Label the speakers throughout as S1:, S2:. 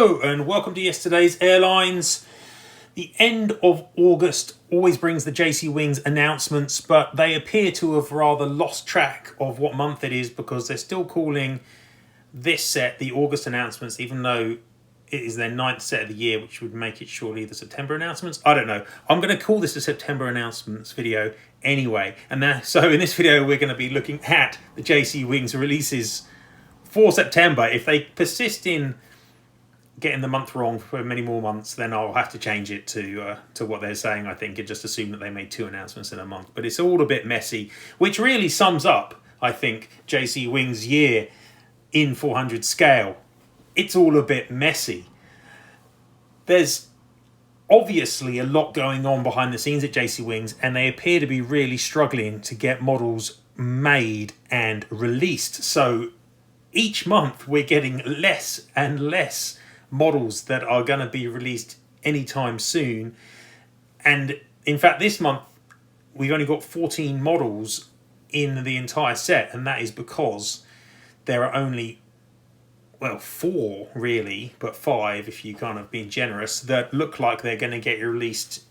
S1: Hello and welcome to yesterday's airlines. The end of August always brings the JC Wings announcements, but they appear to have rather lost track of what month it is because they're still calling this set the August announcements, even though it is their 9th set of the year, which would make it surely the September announcements. I don't know. I'm going to call this a September announcements video anyway. So in this video, we're going to be looking at the JC Wings releases for September. If they persist in getting the month wrong for many more months, then I'll have to change it to what they're saying, I think, and just assume that they made 2 announcements in a month. But it's all a bit messy, which really sums up, I think, JC Wings' year in 400 scale. It's all a bit messy. There's obviously a lot going on behind the scenes at JC Wings, and they appear to be really struggling to get models made and released. So each month we're getting less and less models that are going to be released anytime soon. And in fact, this month we've only got 14 models in the entire set, and that is because there are only, well, 4 really, but 5 if you kind of being generous, that look like they're going to get released,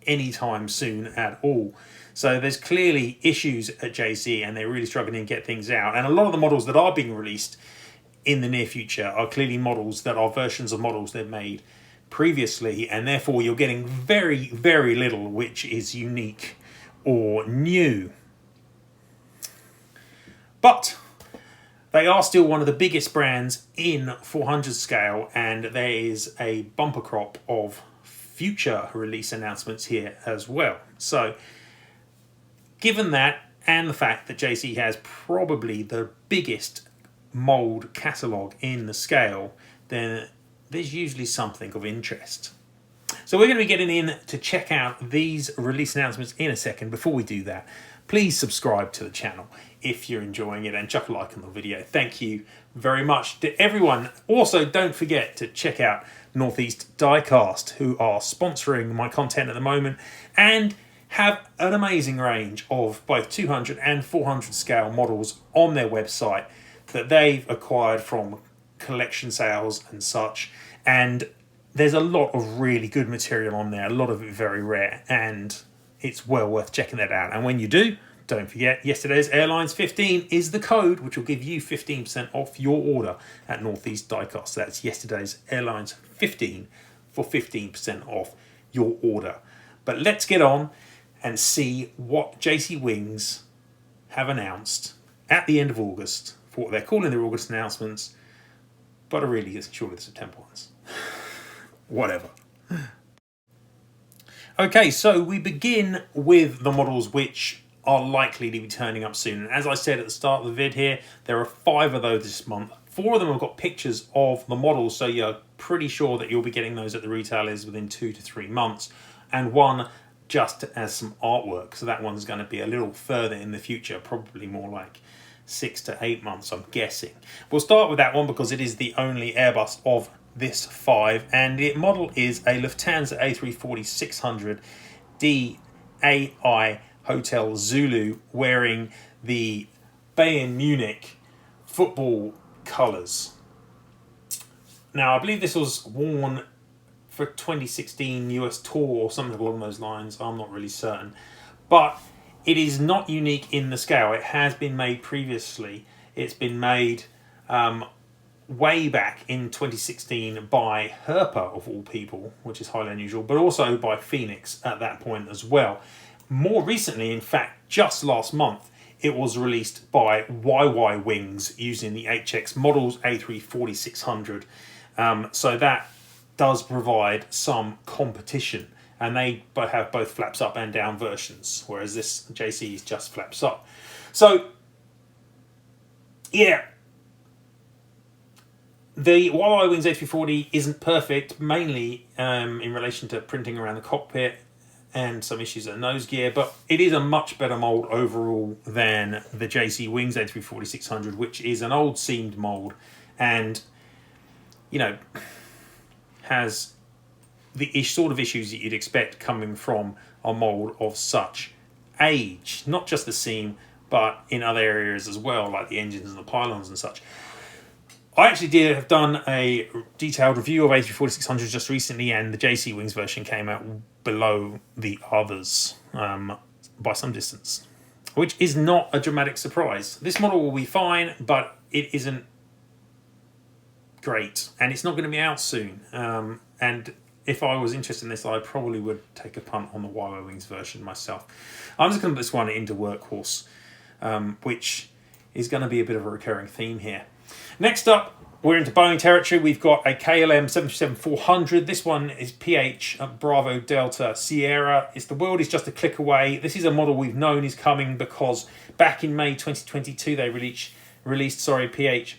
S1: anytime soon at all. So there's clearly issues at JC, and they're really struggling to get things out. And a lot of the models that are being released in the near future are clearly models that are versions of models they've made previously, and therefore you're getting very, very little which is unique or new. But they are still one of the biggest brands in 400 scale, and there is a bumper crop of future release announcements here as well. So given that, and the fact that JC has probably the biggest mould catalogue in the scale, then there's usually something of interest. So we're going to be getting in to check out these release announcements in a second. Before we do that, please subscribe to the channel if you're enjoying it and chuck a like on the video. Thank you very much to everyone. Also, don't forget to check out Northeast Diecast, who are sponsoring my content at the moment and have an amazing range of both 200 and 400 scale models on their website that they've acquired from collection sales and such. And there's a lot of really good material on there, a lot of it very rare, and it's well worth checking that out. And when you do, don't forget, yesterday's Airlines 15 is the code which will give you 15% off your order at Northeast Diecast. So that's yesterday's Airlines 15 for 15% off your order. But let's get on and see what JC Wings have announced at the end of August for what they're calling their August announcements, but are really surely the September ones. Whatever. Okay, so we begin with the models which are likely to be turning up soon. And as I said at the start of the vid here, there are 5 of those this month. 4 of them have got pictures of the models, so you're pretty sure that you'll be getting those at the retailers within 2 to 3 months. And 1 just as some artwork, so that one's going to be a little further in the future, probably more like 6 to 8 months, I'm guessing. We'll start with that one because it is the only Airbus of this 5, and the model is a Lufthansa A340-600 DAI Hotel Zulu, wearing the Bayern Munich football colours. Now, I believe this was worn for 2016 US tour or something along those lines. I'm not really certain, but it is not unique in the scale. It has been made previously. It's been made way back in 2016 by Herpa, of all people, which is highly unusual, but also by Phoenix at that point as well. More recently, in fact, just last month, it was released by YY Wings using the HX models A340-600. So that does provide some competition, and they have both flaps up and down versions, whereas this JC is just flaps up. So yeah, the YY Wings A340 isn't perfect, mainly in relation to printing around the cockpit and some issues at nose gear, but it is a much better mould overall than the JC Wings A340-600, which is an old seamed mould and, has the sort of issues that you'd expect coming from a mould of such age. Not just the seam, but in other areas as well, like the engines and the pylons and such. I actually did have done a detailed review of A340-600 just recently, and the JC Wings version came out below the others by some distance, which is not a dramatic surprise. This model will be fine, but it isn't great, and it's not going to be out soon. And if I was interested in this, I probably would take a punt on the YY Wings version myself. I'm just going to put this one into Workhorse, which is going to be a bit of a recurring theme here. Next up, we're into Boeing territory. We've got a KLM 737-400. This one is PH Bravo Delta Sierra. The world is just a click away. This is a model we've known is coming because back in May 2022 they released PH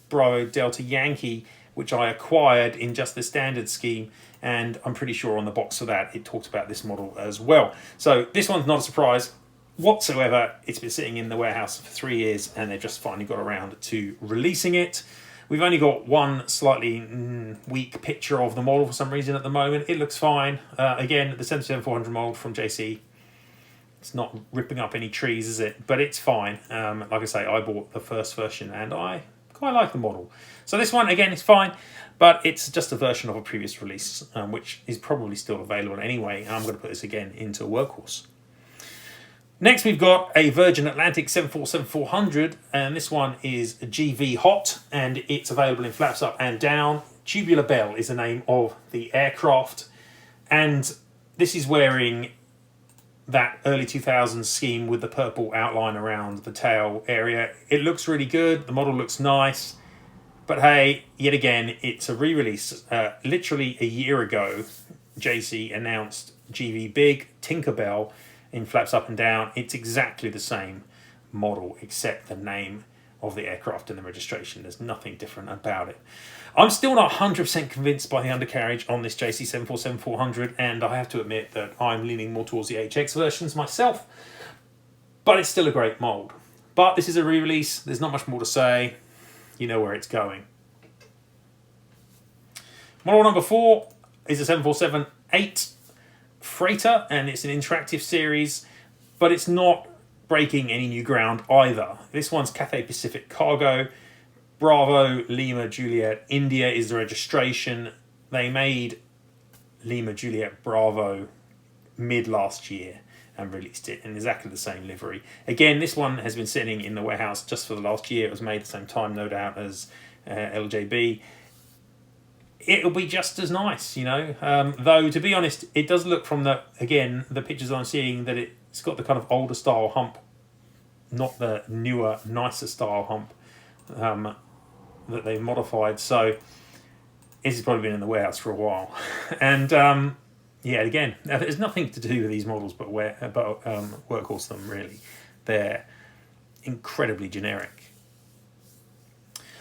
S1: Bravo Delta Yankee, which I acquired in just the standard scheme, and I'm pretty sure on the box for that it talked about this model as well. So this one's not a surprise whatsoever. It's been sitting in the warehouse for 3 years and they've just finally got around to releasing it. We've only got one slightly weak picture of the model for some reason at the moment. It looks fine. Again, the 737-400 model from JC, it's not ripping up any trees, is it? But it's fine. Like I say, I bought the first version and I quite like the model. So this one, again, is fine, but it's just a version of a previous release, which is probably still available anyway. And I'm going to put this again into Workhorse. Next, we've got a Virgin Atlantic 747-400, and this one is GV Hot, and it's available in flaps up and down. Tubular Bell is the name of the aircraft, and this is wearing that early 2000s scheme with the purple outline around the tail area. It looks really good, the model looks nice, but hey, yet again, it's a re-release. Literally a year ago, JC announced GV Big Tinkerbell in flaps up and down. It's exactly the same model except the name of the aircraft and the registration. There's nothing different about it. I'm still not 100% convinced by the undercarriage on this JC 747-400, and I have to admit that I'm leaning more towards the HX versions myself, but it's still a great mould. But this is a re-release, there's not much more to say, you know where it's going. Model number 4 is a 747-8 freighter, and it's an interactive series, but it's not breaking any new ground either. This one's Cathay Pacific Cargo. Bravo Lima Juliet India is the registration. They made Lima Juliet Bravo mid last year and released it in exactly the same livery. Again, this one has been sitting in the warehouse just for the last year. It was made at the same time, no doubt, as LJB. It'll be just as nice, you know. Though, to be honest, it does look from the pictures I'm seeing that it's got the kind of older style hump, not the newer, nicer style hump that they've modified. So this has probably been in the warehouse for a while. And yeah, again, there's nothing to do with these models but Workhorse them, really. They're incredibly generic.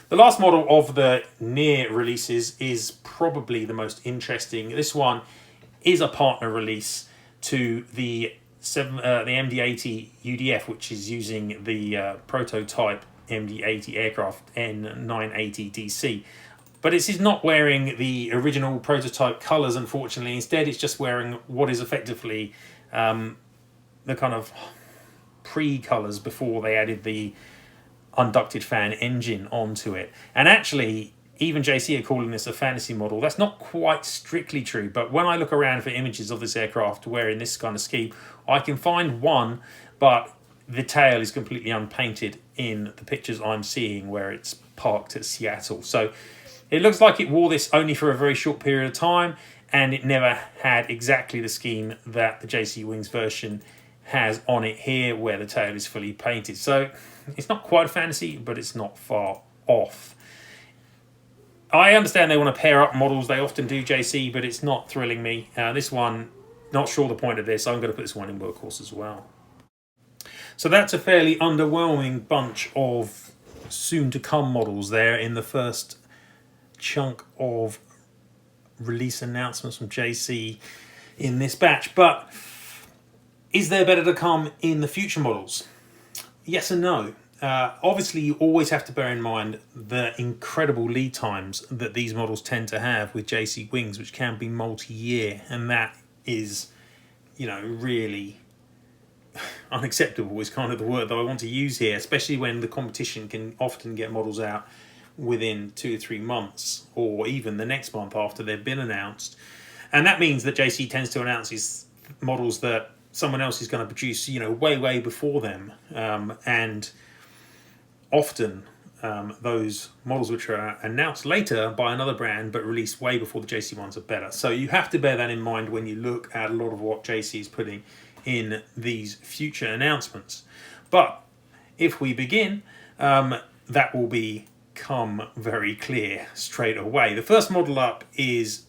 S1: The last model of the near releases is probably the most interesting. This one is a partner release to the MD-80 UDF, which is using the prototype MD-80 aircraft N980 DC. But it is not wearing the original prototype colours, unfortunately. Instead, it's just wearing what is effectively the kind of pre-colours before they added the unducted fan engine onto it. And actually, even JC are calling this a fantasy model. That's not quite strictly true, but when I look around for images of this aircraft wearing this kind of scheme, I can find one, but the tail is completely unpainted in the pictures I'm seeing where it's parked at Seattle. So it looks like it wore this only for a very short period of time, and it never had exactly the scheme that the JC Wings version has on it here, where the tail is fully painted. So it's not quite a fantasy, but it's not far off. I understand they want to pair up models. They often do, JC, but it's not thrilling me. This one, not sure the point of this. I'm going to put this one in Workhorse as well. So that's a fairly underwhelming bunch of soon-to-come models there in the first chunk of release announcements from JC in this batch. But is there better to come in the future models? Yes and no. Obviously, you always have to bear in mind the incredible lead times that these models tend to have with JC Wings, which can be multi-year, and that is, you know, really unacceptable is kind of the word that I want to use here, especially when the competition can often get models out within 2 or 3 months, or even the next month after they've been announced. And that means that JC tends to announce these models that someone else is going to produce, way before them. And often those models which are announced later by another brand but released way before the JC ones are better. So you have to bear that in mind when you look at a lot of what JC is putting in these future announcements. But if we begin, that will become very clear straight away. The first model up is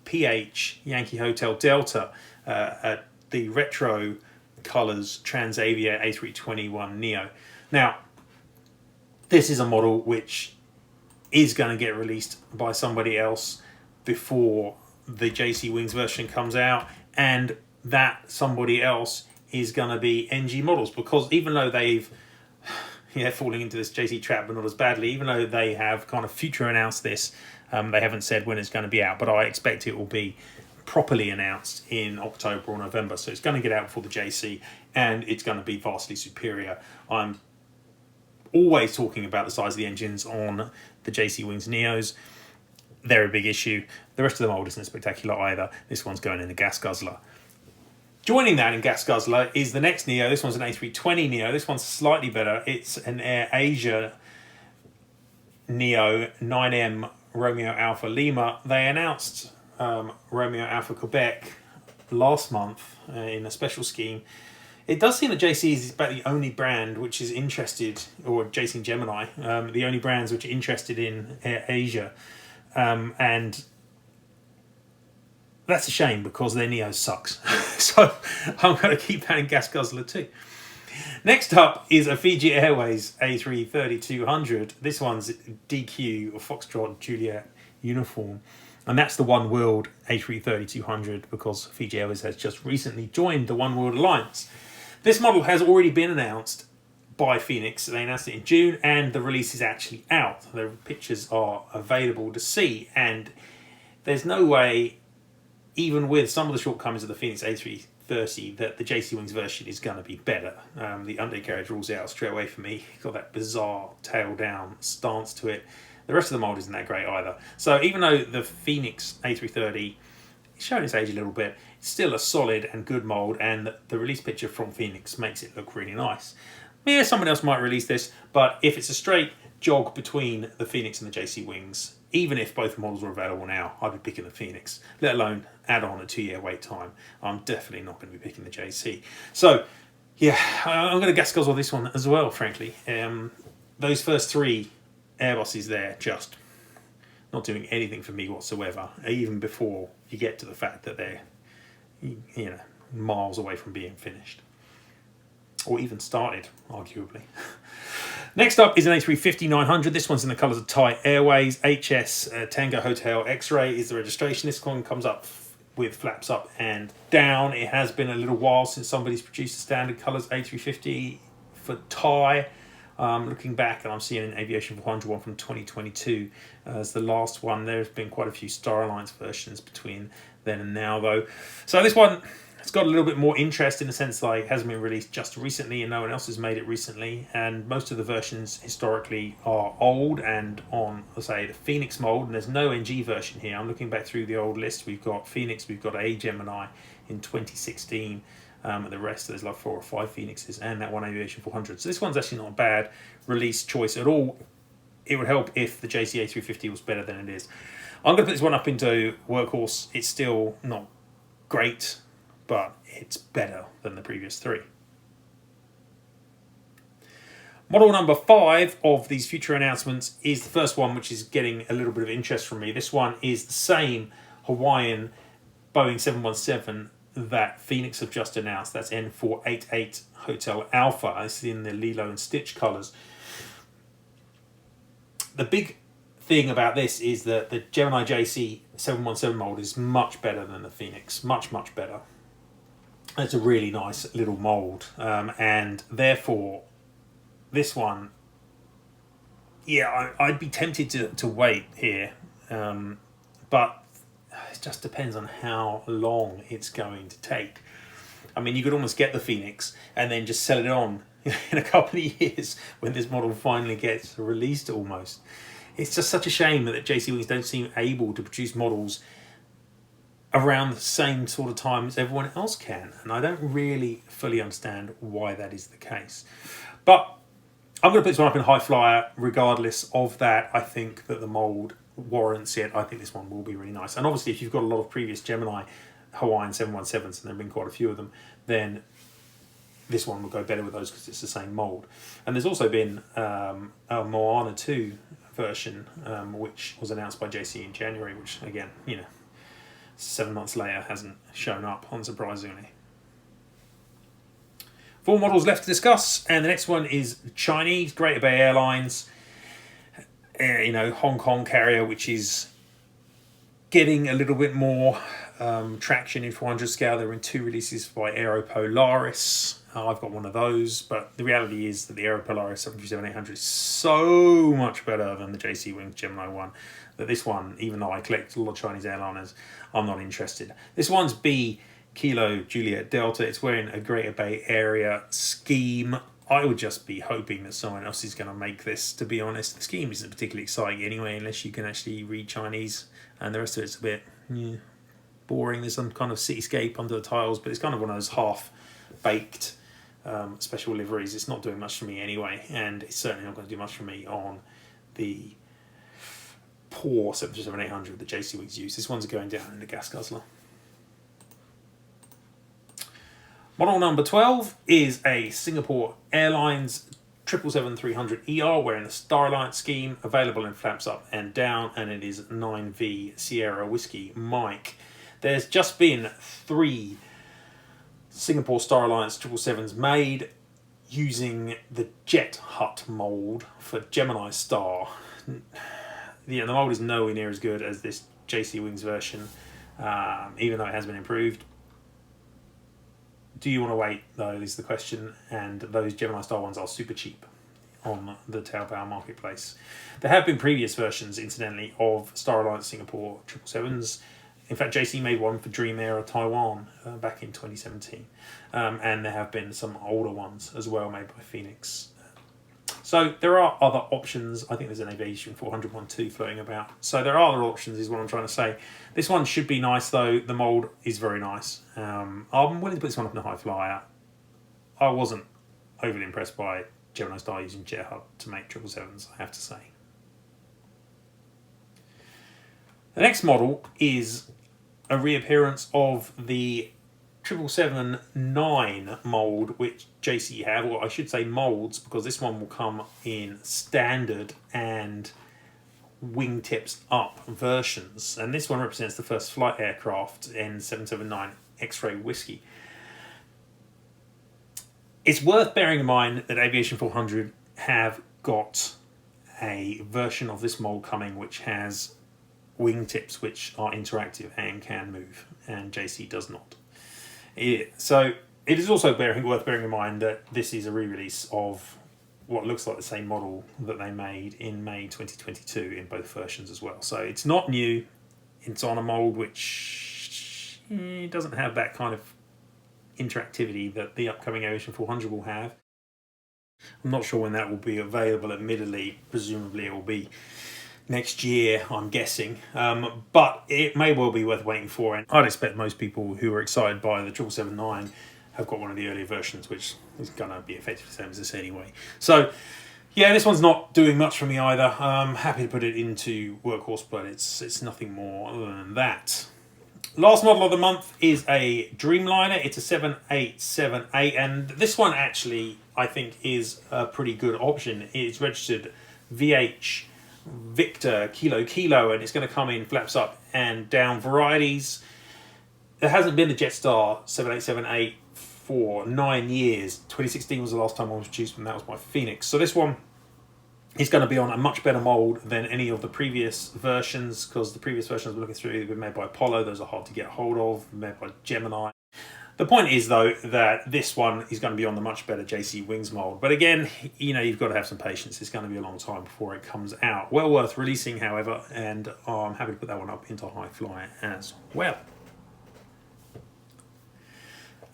S1: PH Yankee Hotel Delta at the retro colours Transavia A321neo. Now, this is a model which is going to get released by somebody else before the JC Wings version comes out, and that somebody else is going to be NG models, because even though they've falling into this JC trap, but not as badly, even though they have kind of future announced this, they haven't said when it's going to be out, but I expect it will be properly announced in October or November. So it's going to get out before the JC, and it's going to be vastly superior. I'm always talking about the size of the engines on the JC Wings Neos. They're a big issue. The rest of the mold isn't spectacular either. This one's going in a gas guzzler. Joining that in gas guzzler is the next Neo. This one's an A320 Neo. This one's slightly better. It's an Air Asia Neo 9M Romeo Alpha Lima. They announced Romeo Alpha Quebec last month in a special scheme. It does seem that JC is about the only brand which is interested, or JC and Gemini, the only brands which are interested in Air Asia. And that's a shame, because their Neo sucks. So I'm going to keep that in gas guzzler too. Next up is a Fiji Airways A330-200. This one's DQ, or Foxtrot Juliet uniform. And that's the One World A330-200, because Fiji Airways has just recently joined the One World Alliance. This model has already been announced by Phoenix. They announced it in June, and the release is actually out. The pictures are available to see, and there's no way, even with some of the shortcomings of the Phoenix A330, that the JC Wings version is going to be better. The undercarriage rules out straight away for me. It's got that bizarre tail down stance to it. The rest of the mould isn't that great either. So even though the Phoenix A330 is showing its age a little bit, it's still a solid and good mould, and the release picture from Phoenix makes it look really nice. Yeah, someone else might release this, but if it's a straight jog between the Phoenix and the JC Wings, even if both models are available now, I'd be picking the Phoenix, let alone add on a 2-year wait time. I'm definitely not going to be picking the JC. So, yeah, I'm going to gas guzzle this one as well, frankly. Those first 3 Airbuses there, just not doing anything for me whatsoever, even before you get to the fact that they're, miles away from being finished. Or even started, arguably. Next up is an A350-900. This one's in the colours of Thai Airways. HS Tango Hotel X-Ray is the registration. This one comes up with flaps up and down. It has been a little while since somebody's produced a standard colours A350 for Thai. Looking back, and I'm seeing an Aviation 400 one from 2022 as the last one. There's been quite a few Star Alliance versions between then and now, though. So this one, it's got a little bit more interest in the sense that it hasn't been released just recently and no one else has made it recently, and most of the versions historically are old and on, let's say, the Phoenix mold, and there's no NG version here. I'm looking back through the old list. We've got Phoenix, we've got a Gemini in 2016, the rest there's like 4 or 5 Phoenixes and that one Aviation 400. So this one's actually not a bad release choice at all. It would help if the JC A350 was better than it is. I'm going to put this one up into Workhorse. It's still not great, but it's better than the previous 3. Model number 5 of these future announcements is the first one, which is getting a little bit of interest from me. This one is the same Hawaiian Boeing 717 that Phoenix have just announced. That's N488 Hotel Alpha. It's in the Lilo and Stitch colours. The big thing about this is that the Gemini JC 717 mold is much better than the Phoenix. Much, much better. It's a really nice little mold. And therefore, this one, yeah, I'd be tempted to wait here. But it just depends on how long it's going to take. I mean, you could almost get the Phoenix and then just sell it on in a couple of years when this model finally gets released almost. it's just such a shame that JC Wings don't seem able to produce models around the same sort of time as everyone else can. And I don't really fully understand why that is the case. But I'm going to put this one up in high flyer regardless of that. I think that the mould warrants it. I think this one will be really nice. And obviously, if you've got a lot of previous Gemini Hawaiian 717s, and there have been quite a few of them, then this one will go better with those because it's the same mould. And there's also been a Moana 2 version, which was announced by JC in January, which, again, 7 months later hasn't shown up, unsurprisingly. 4 models left to discuss, and the next one is Chinese Greater Bay Airlines, Hong Kong carrier, which is getting a little bit more traction in 400 scale. There were in 2 releases by Aeropolaris. I've got one of those, but the reality is that the Aeropolaris 737-800 is so much better than the JC Wings Gemini 1 that this one, even though I collect a lot of Chinese airliners, I'm not interested. This one's B Kilo Juliet Delta. It's wearing a Greater Bay Area scheme. I would just be hoping that someone else is going to make this, to be honest. The scheme isn't particularly exciting anyway, unless you can actually read Chinese, and the rest of it's a bit boring. There's some kind of cityscape under the tiles, but it's kind of one of those half-baked special liveries. It's not doing much for me anyway, and it's certainly not going to do much for me on the poor 737-800 that JC Wings use. This one's going down in the gas guzzler. Model number 12 is a Singapore Airlines 777-300ER wearing the Star Alliance scheme, available in flaps up and down, and it is 9V Sierra Whiskey Mike. There's just been 3 Singapore Star Alliance 777s made using the Jet Hut mould for Gemini Star. The mould is nowhere near as good as this JC Wings version, even though it has been improved. Do you want to wait, though, is the question, and those Gemini Star ones are super cheap on the Taobao marketplace. There have been previous versions, incidentally, of Star Alliance Singapore 777s. In fact, JC made one for Dream Air of Taiwan back in 2017. And there have been some older ones as well made by Phoenix. So there are other options. I think there's an Aviation 400 one too floating about. So there are other options is what I'm trying to say. This one should be nice though. The mould is very nice. I'm willing to put this one up in a high flyer. I wasn't overly impressed by Gemini Star using Jet Hub to make 777s, I have to say. The next model is a reappearance of the 777-9 mould, which JC have, or I should say moulds, because this one will come in standard and wingtips up versions. And this one represents the first flight aircraft in 779 X-Ray Whiskey. It's worth bearing in mind that Aviation 400 have got a version of this mould coming which has wingtips which are interactive and can move, and JC does not. So it is also worth bearing in mind that this is a re-release of what looks like the same model that they made in May 2022 in both versions as well. So it's not new. It's on a mould which doesn't have that kind of interactivity that the upcoming Aviation 400 will have. I'm not sure when that will be available, admittedly. Presumably it will be next year, I'm guessing, but it may well be worth waiting for, and I'd expect most people who are excited by the 777-9 have got one of the earlier versions, which is going to be effectively the same as this anyway. So yeah, this one's not doing much for me either. I'm happy to put it into Workhorse, but it's nothing more other than that. Last model of the month is a Dreamliner. It's a 7878, and this one actually I think is a pretty good option. It's registered VH Victor Kilo Kilo, and it's going to come in flaps up and down varieties. There hasn't been a Jetstar 7878 for 9 years. 2016 was the last time one was produced, and that was by Phoenix. So this one is going to be on a much better mould than any of the previous versions, because the previous versions we're looking through have been made by Apollo. Those are hard to get hold of, made by Gemini. The point is, though, that this one is going to be on the much better JC Wings mould. But again, you've got to have some patience. It's going to be a long time before it comes out. Well worth releasing, however, and I'm happy to put that one up into high fly as well.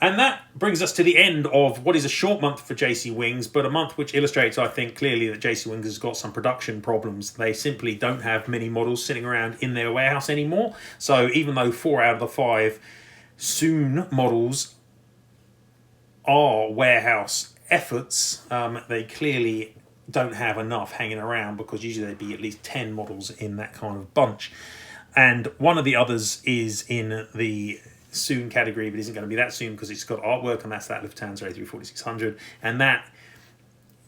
S1: And that brings us to the end of what is a short month for JC Wings, but a month which illustrates, I think, clearly that JC Wings has got some production problems. They simply don't have many models sitting around in their warehouse anymore. So even though 4 out of the 5 soon models are warehouse efforts, they clearly don't have enough hanging around, because usually there'd be at least 10 models in that kind of bunch. And one of the others is in the soon category, but isn't going to be that soon because it's got artwork, and that's that Lufthansa A340-600, and that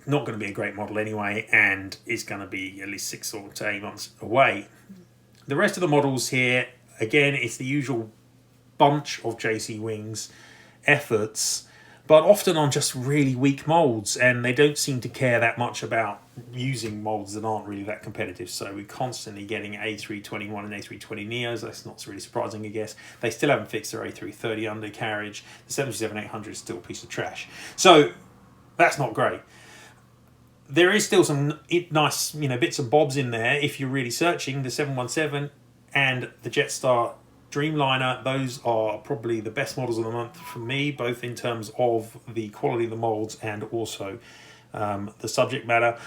S1: not going to be a great model anyway, and it's going to be at least 6 or 8 months away. The rest of the models here, again, it's the usual bunch of JC Wings efforts, but often on just really weak molds, and they don't seem to care that much about using molds that aren't really that competitive. So we're constantly getting A321 and A320 Neos. That's not really surprising, I guess. They still haven't fixed their A330 undercarriage. The 737-800 is still a piece of trash. So that's not great. There is still some nice, bits and bobs in there if you're really searching. The 717 and the Jetstar Dreamliner, those are probably the best models of the month for me, both in terms of the quality of the molds and also the subject matter.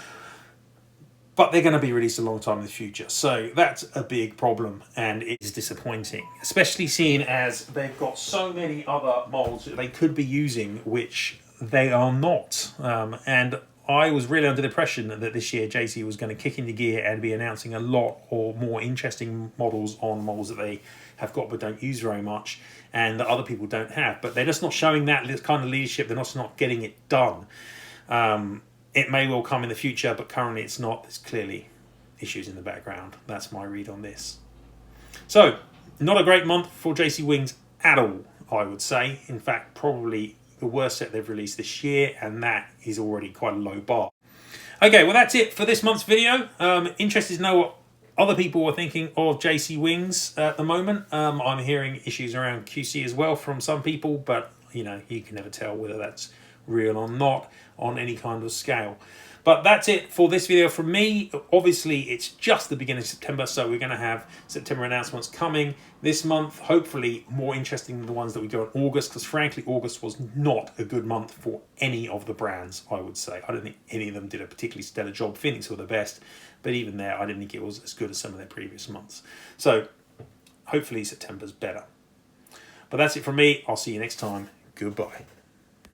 S1: But they're going to be released a long time in the future, so that's a big problem, and it is disappointing, especially seeing as they've got so many other molds that they could be using, which they are not. And I was really under the impression that this year JC was going to kick into gear and be announcing a lot or more interesting models on molds that they have got but don't use very much, and that other people don't have. But they're just not showing that kind of leadership. They're also not getting it done. It may well come in the future, but currently it's not. There's clearly issues in the background. That's my read on this. So, not a great month for JC Wings at all, I would say. In fact, probably the worst set they've released this year, and that is already quite a low bar. Okay, well, that's it for this month's video. Interested to know what other people are thinking of JC Wings at the moment. I'm hearing issues around QC as well from some people, but you can never tell whether that's real or not on any kind of scale. But that's it for this video from me. Obviously, it's just the beginning of September, so we're going to have September announcements coming this month, hopefully more interesting than the ones that we got in August, because frankly, August was not a good month for any of the brands, I would say. I don't think any of them did a particularly stellar job. Phoenix were the best, but even there, I didn't think it was as good as some of their previous months. So hopefully September's better. But that's it from me. I'll see you next time. Goodbye.